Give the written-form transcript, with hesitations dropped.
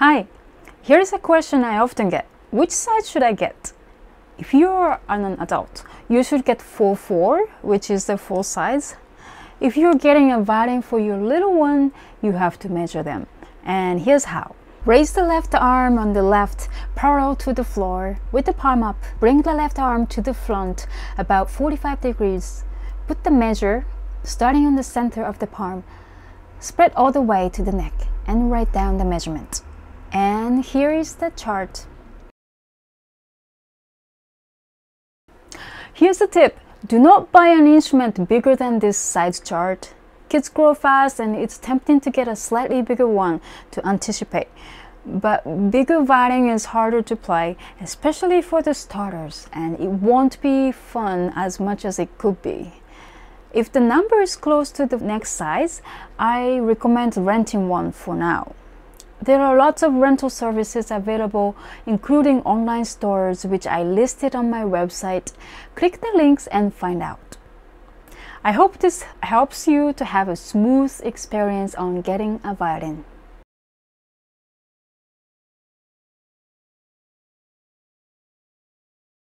Hi, here is a question I often get. Which size should I get? If you're an adult, you should get 4/4, which is the full size. If you're getting a violin for your little one, you have to measure them. And here's how. Raise the left arm on the left parallel to the floor with the palm up. Bring the left arm to the front about 45 degrees. Put the measure starting on the center of the palm. Spread all the way to the neck and write down the measurement. And here is the chart. Here's a tip. Do not buy an instrument bigger than this size chart. Kids grow fast and it's tempting to get a slightly bigger one to anticipate. But bigger violin is harder to play, especially for the starters, and it won't be fun as much as it could be. If the number is close to the next size, I recommend renting one for now. There are lots of rental services available, including online stores, which I listed on my website. Click the links and find out. I hope this helps you to have a smooth experience on getting a violin.